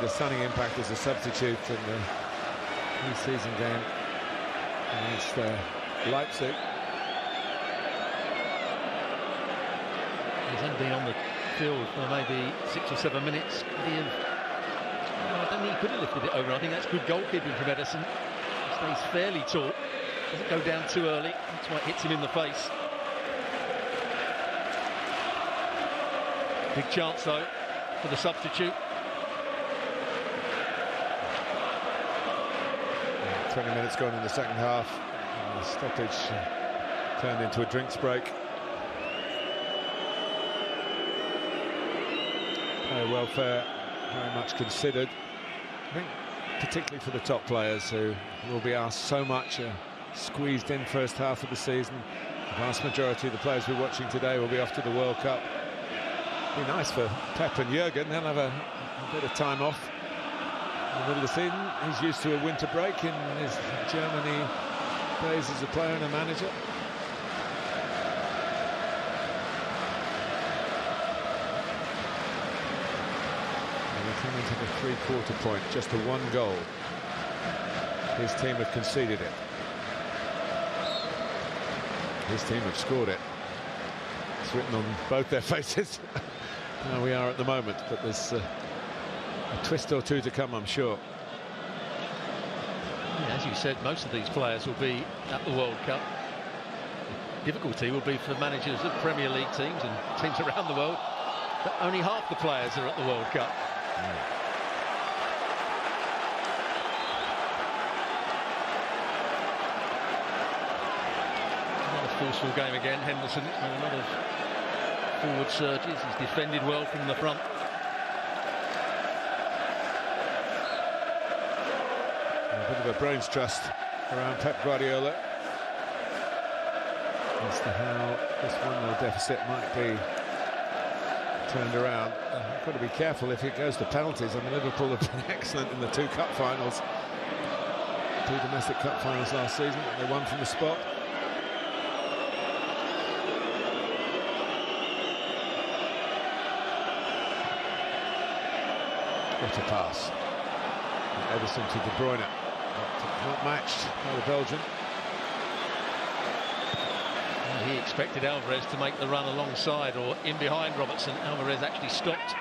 made a stunning impact as a substitute in the pre-season game against Leipzig. He's only been on the field for maybe 6 or 7 minutes. I don't think he could have lifted it over. I think that's good goalkeeping from Ederson. He stays fairly tall, doesn't go down too early. That's why it hits him in the face. Big chance though for the substitute. 20 minutes gone in the second half. The stoppage turned into a drinks break. Player welfare very much considered. I think particularly for the top players who will be asked so much, squeezed in first half of the season. The vast majority of the players we're watching today will be off to the World Cup. Be nice for Pep and Jurgen. They'll have a bit of time off in the middle of the season. He's used to a winter break in his Germany days as a player and a manager. And we're coming to the three-quarter point, just a one goal. His team have conceded it. His team have scored it. It's written on both their faces. There we are at the moment, but there's a twist or two to come, I'm sure. Yeah, as you said, most of these players will be at the World Cup. The difficulty will be for managers of Premier League teams and teams around the world that only half the players are at the World Cup. Another forceful game again. Henderson, a lot of forward surges. He's defended well from the front. A bit of a brains trust around Pep Guardiola as to how this 1-0 deficit might be turned around. I've got to be careful if it goes to penalties. I mean, Liverpool have been excellent in the 2 cup finals, 2 domestic cup finals last season. They won from the spot. What a pass. Ederson to De Bruyne. Not matched by the Belgian. Well, he expected Alvarez to make the run alongside or in behind Robertson. Alvarez actually stopped.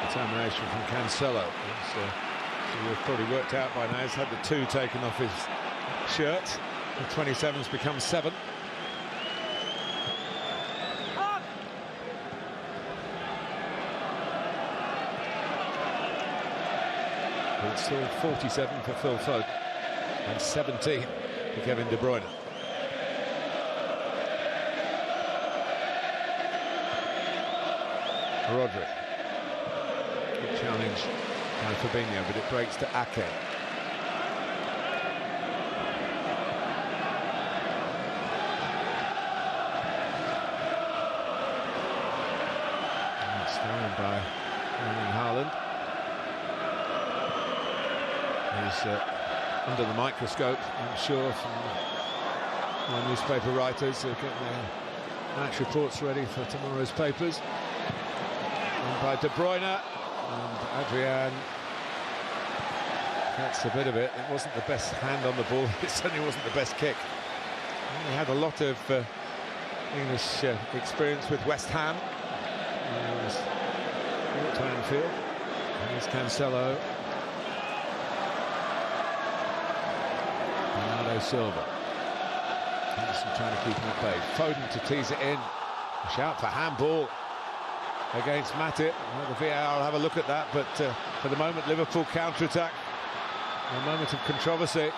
Determination from Cancelo. We've probably worked out by now. He's had the 2 taken off his shirt. The 27's become 7. But it's still 47 for Phil Foden and 17 for Kevin De Bruyne. Rodri. Good challenge by Fabinho, but it breaks to Ake. And it's stolen by Erling Haaland. He's under the microscope, I'm sure, from my newspaper writers who are getting their match reports ready for tomorrow's papers. And by De Bruyne, and Adrian gets a bit of it. It wasn't the best hand on the ball, it certainly wasn't the best kick. He had a lot of English experience with West Ham. He was brought to Anfield. Here's Cancelo. Silva. Henderson trying to keep him at bay. Foden to tease it in. A shout for handball against Matip. Well, the VAR will have a look at that, but for the moment, Liverpool counter-attack. A moment of controversy.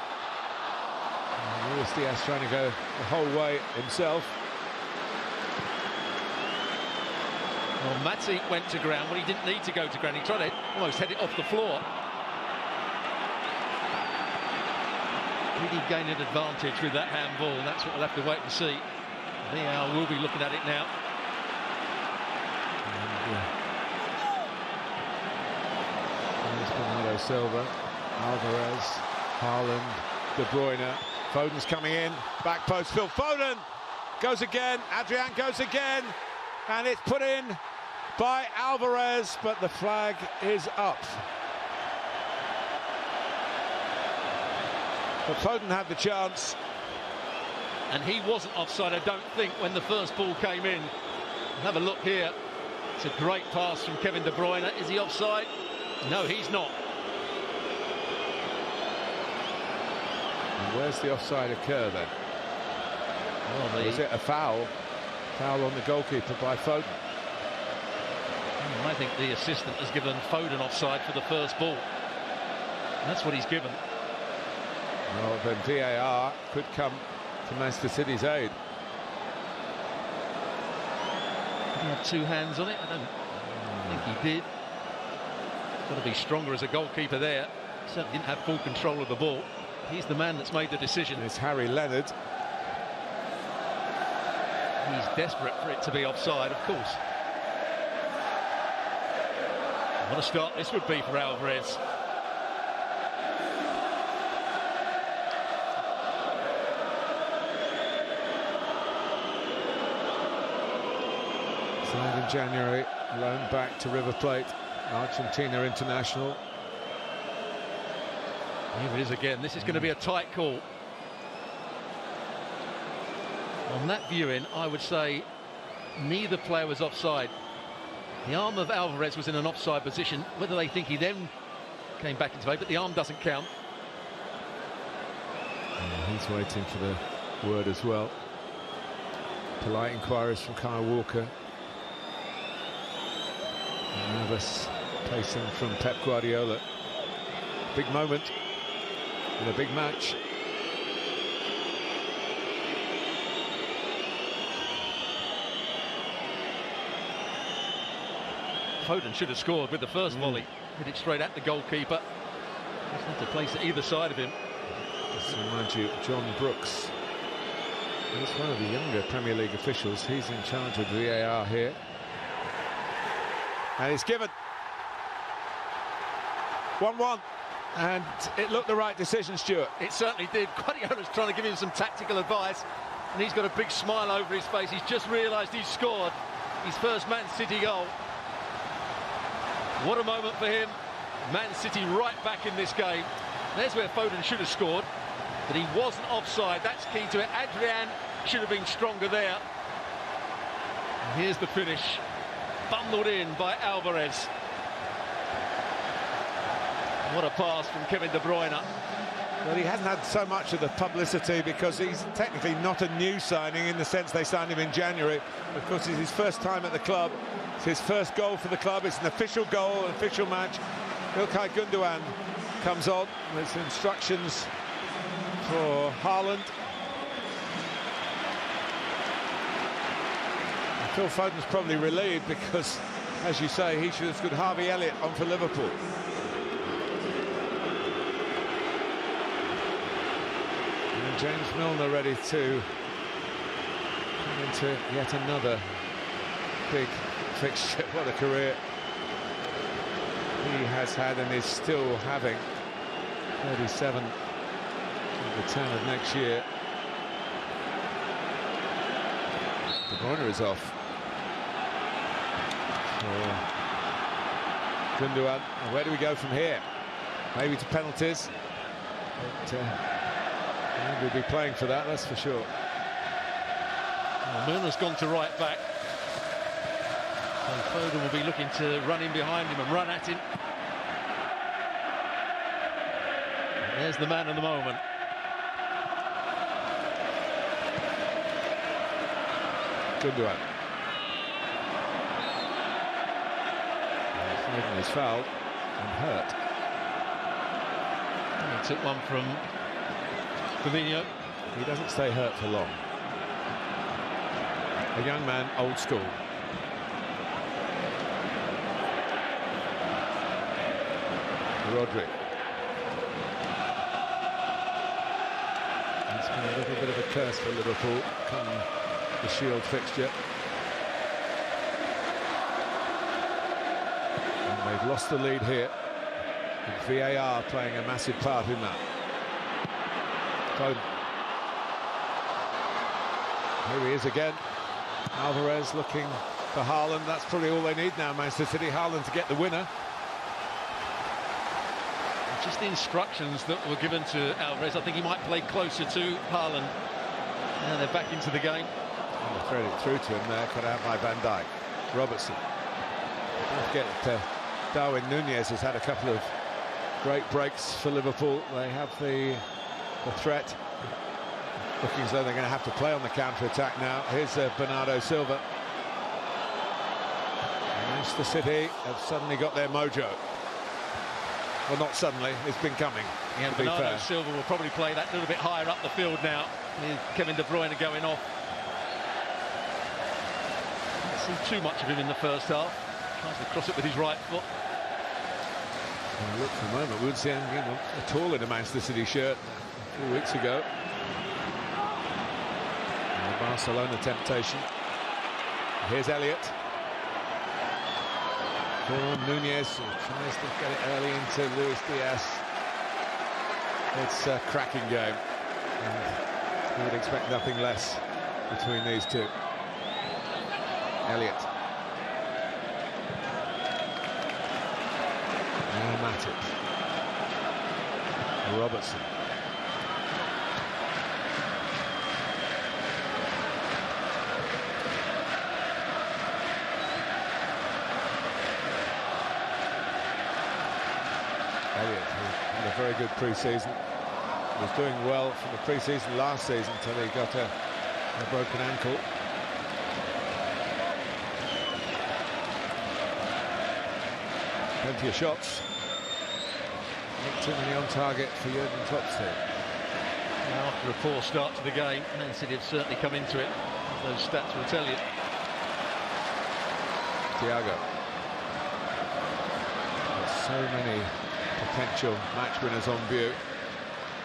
Luis Diaz trying to go the whole way himself. Well, Matip went to ground when he didn't need to go to ground. He tried to almost head it off the floor. Did he gain an advantage with that handball? And that's what we'll have to wait and see. VAR will be looking at it now. There's Bernardo Silva, Alvarez, Haaland, De Bruyne. Foden's coming in, back post, Phil Foden goes again, Adrian goes again, and it's put in by Alvarez, but the flag is up. But Foden had the chance. And he wasn't offside, I don't think, when the first ball came in. Have a look here. It's a great pass from Kevin De Bruyne. Is he offside? No, he's not. And where's the offside occur then? Well, is it a foul? Foul on the goalkeeper by Foden. I think the assistant has given Foden offside for the first ball. And that's what he's given. Well, then VAR could come to Manchester City's aid. Did he have two hands on it? I don't think he did. Got to be stronger as a goalkeeper there. Certainly didn't have full control of the ball. He's the man that's made the decision. It's Harry Leonard. He's desperate for it to be offside, of course. What a start this would be for Alvarez. Signed in January, loaned back to River Plate, Argentina international. Here it is again. This is going to be a tight call. On that viewing, I would say neither player was offside. The arm of Alvarez was in an offside position. Whether they think he then came back into play, but the arm doesn't count. Yeah, he's waiting for the word as well. Polite inquiries from Kyle Walker. Nervous pacing from Pep Guardiola. Big moment in a big match. Foden should have scored with the first volley. Hit it straight at the goalkeeper. Just had to place it either side of him. Just to remind you, John Brooks is one of the younger Premier League officials. He's in charge of VAR here. And it's given. 1-1. And it looked the right decision, Stuart. It certainly did. Guardiola's trying to give him some tactical advice, and he's got a big smile over his face. He's just realised he's scored his first Man City goal. What a moment for him. Man City right back in this game. There's where Foden should have scored, but he wasn't offside. That's key to it. Adrian should have been stronger there. And here's the finish. Bundled in by Alvarez. What a pass from Kevin De Bruyne. Well, he hasn't had so much of the publicity because he's technically not a new signing in the sense they signed him in January. Of course, it's his first time at the club. It's his first goal for the club. It's an official goal, an official match. İlkay Gündoğan comes on with instructions for Haaland. Phil Foden's probably relieved because, as you say, he should have scored. Harvey Elliott on for Liverpool. And James Milner ready to come into yet another big fixture. What a career he has had and is still having. 37 at the turn of next year. De Bruyne is off. Gündoğan, where do we go from here? Maybe to penalties. But we'll be playing for that, that's for sure. Well, Milner's gone to right back. So Foden will be looking to run in behind him and run at him. And there's the man of the moment. Gündoğan. Foden is fouled and hurt. And he took one from Firmino. He doesn't stay hurt for long. A young man, old school. Rodri. It's been a little bit of a curse for Liverpool come the Shield fixture. And they've lost the lead here. With VAR playing a massive part in that. Foden. Here he is again. Alvarez looking for Haaland. That's probably all they need now, Manchester City. Haaland to get the winner. Just the instructions that were given to Alvarez. I think he might play closer to Haaland. Now they're back into the game. And thread it through to him there, cut out by Van Dijk. Robertson. Don't forget Darwin Núñez has had a couple of great breaks for Liverpool. They have the threat. Looking as though they're going to have to play on the counter-attack now. Here's Bernardo Silva. Manchester City have suddenly got their mojo. Well, not suddenly, it's been coming. Yeah, Bernardo Silva will probably play that little bit higher up the field now, with Kevin De Bruyne going off. Didn't see too much of him in the first half. Tries to cross it with his right foot. Well, look, for a moment, we wouldn't see anything at all in a Manchester City shirt a few weeks ago. And the Barcelona temptation. Here's Elliott. Núñez tries to get it early into Luis Diaz. It's a cracking game, and you would expect nothing less between these two. Elliott. Now Matic. Robertson. Elliott, who had a very good pre-season, was doing well from the pre-season last season until he got a broken ankle. Plenty of shots. Not too many on target for Jurgen Klopp's team. After a poor start to the game, Man City have certainly come into it. Those stats will tell you. Thiago. There's so many potential match winners on view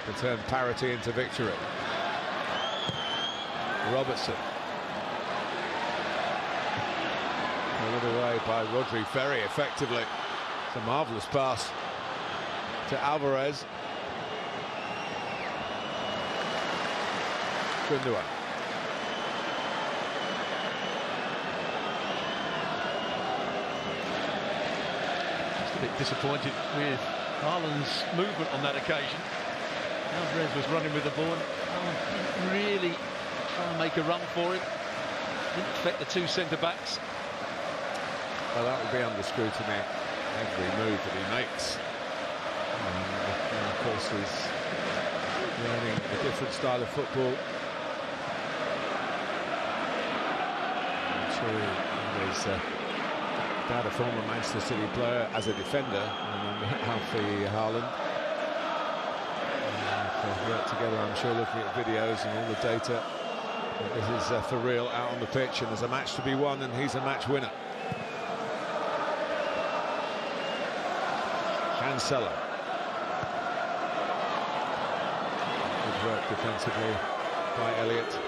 to turn parity into victory. Robertson. Pulled away by Rodri very effectively. It's a marvellous pass to Alvarez. Gundogan. Just a bit disappointed with Haaland's movement on that occasion. Alvarez was running with the ball. Haaland didn't really try and make a run for it. Didn't affect the two centre-backs. Well, that will be under scrutiny, every move that he makes. And of course, he's learning a different style of football. I'm sure he was about a former Manchester City player as a defender. I remember Alfie Haaland. They've worked together, I'm sure, looking at videos and all the data. But this is for real out on the pitch, and there's a match to be won, and he's a match winner. Cancelo. Good work defensively by Elliott.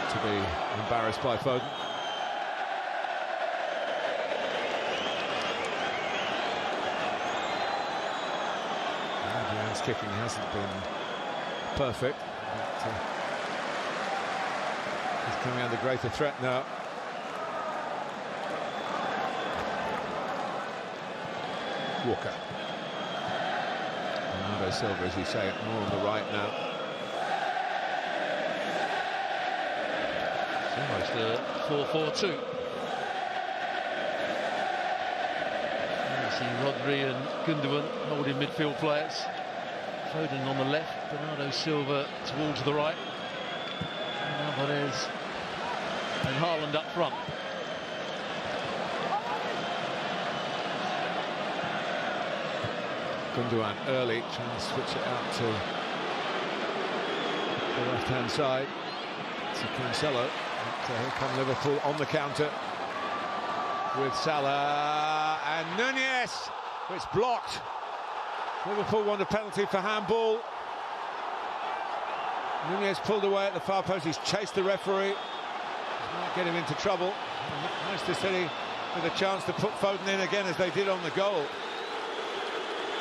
To be embarrassed by Foden. His kicking hasn't been perfect, but he's coming under greater threat now. Walker. Bernardo Silva, as you say, more on the right now. It's almost a 4-4-2. You see Rodri and Gundogan holding midfield players. Foden on the left, Bernardo Silva towards the right. And Alvarez and Haaland up front. Gundogan early, trying to switch it out to the left-hand side. To Cancelo. Here come Liverpool on the counter with Salah and Núñez. It's blocked. Liverpool want a penalty for handball. Núñez pulled away at the far post. He's chased the referee. Might get him into trouble. Manchester City with a chance to put Foden in again, as they did on the goal.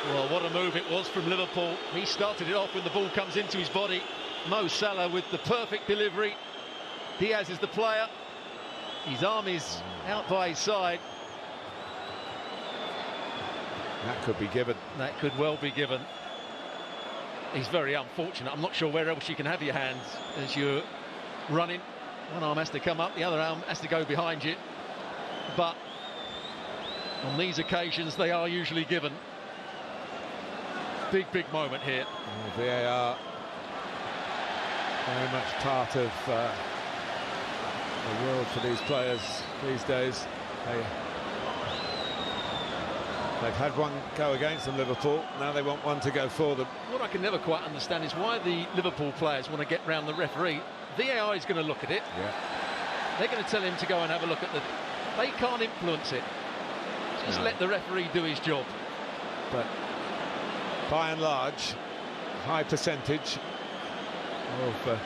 Well, what a move it was from Liverpool. He started it off when the ball comes into his body. Mo Salah with the perfect delivery. Diaz is the player. His arm is out by his side. That could be given. That could well be given. He's very unfortunate. I'm not sure where else you can have your hands as you're running. One arm has to come up, the other arm has to go behind you. But on these occasions, they are usually given. Big moment here. VAR very much part of the world for these players these days. They've had one go against them, Liverpool. Now they want one to go for them. What I can never quite understand is why the Liverpool players want to get round the referee. VAR is going to look at it. Yeah. They're going to tell him to go and have a look at the... They can't influence it. Just let the referee do his job. But by and large, high percentage of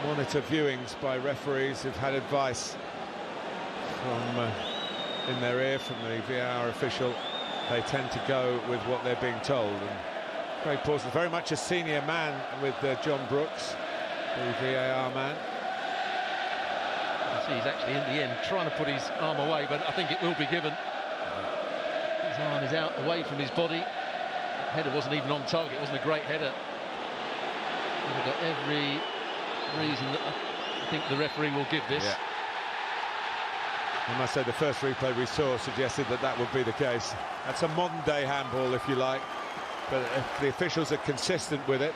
monitor viewings by referees who've had advice from in their ear from the VAR official. They tend to go with what they're being told. And Craig Pawson's very much a senior man with John Brooks, the VAR man. You see, he's actually in the end trying to put his arm away, but I think it will be given. His arm is out away from his body. The header wasn't even on target. It wasn't a great header. They've got every reason that I think the referee will give this. Yeah. I must say the first replay we saw suggested that that would be the case. That's a modern-day handball, if you like, but if the officials are consistent with it.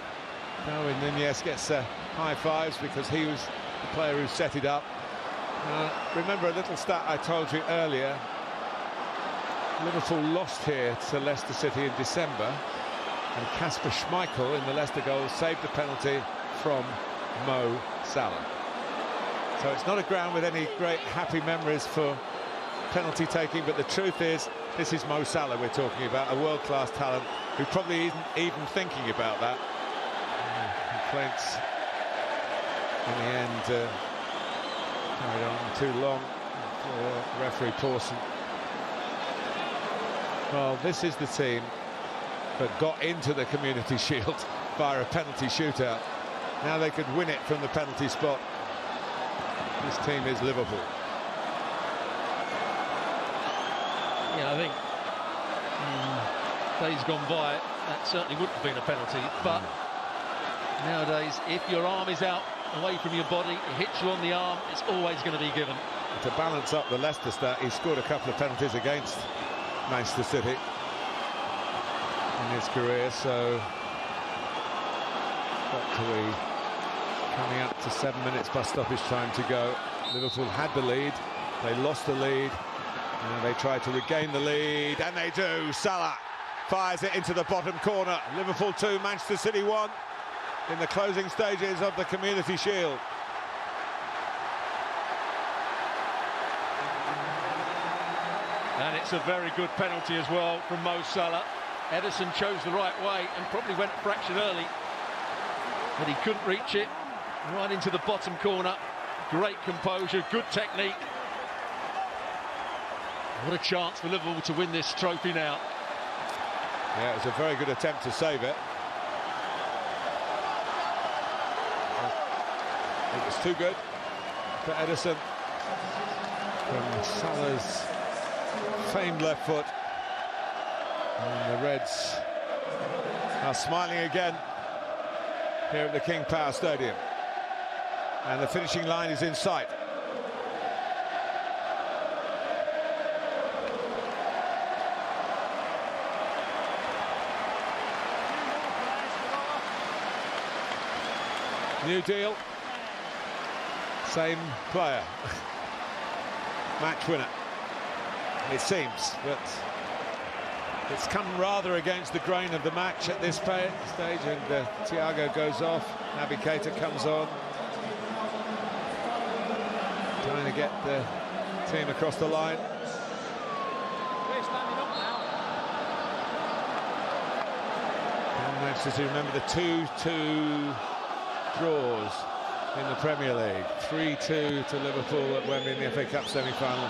Darwin Núñez gets high fives because he was the player who set it up. Remember a little stat I told you earlier. Liverpool lost here to Leicester City in December, and Kasper Schmeichel in the Leicester goal saved the penalty from Mo Salah. So it's not a ground with any great happy memories for penalty taking, but the truth is, this is Mo Salah we're talking about, a world-class talent who probably isn't even thinking about that. Complaints in the end carried on too long for referee Pawson. Well, this is the team that got into the Community Shield via a penalty shootout. Now they could win it from the penalty spot. This team is Liverpool. Yeah, I think days gone by, that certainly wouldn't have been a penalty, but nowadays, if your arm is out away from your body, it hits you on the arm, it's always going to be given. To balance up the Leicester stat, he scored a couple of penalties against Manchester City in his career, so got to be coming up to 7 minutes plus stoppage time to go. Liverpool had the lead, they lost the lead, and they tried to regain the lead, and they do. Salah fires it into the bottom corner. Liverpool 2, Manchester City 1 in the closing stages of the Community Shield. And it's a very good penalty as well from Mo Salah. Ederson chose the right way and probably went a fraction early, but he couldn't reach it. Right into the bottom corner. Great composure, good technique. What a chance for Liverpool to win this trophy now. Yeah, it was a very good attempt to save it. It was too good for Ederson. From Salah's famed left foot. And the Reds are smiling again here at the King Power Stadium. And the finishing line is in sight. New deal, same player, match winner, it seems, but it's come rather against the grain of the match at this stage, and Thiago goes off, Naby Keita comes on, trying to get the team across the line. And Manchester City, remember the 2-2 draws in the Premier League, 3-2 to Liverpool at Wembley in the FA Cup semi-final.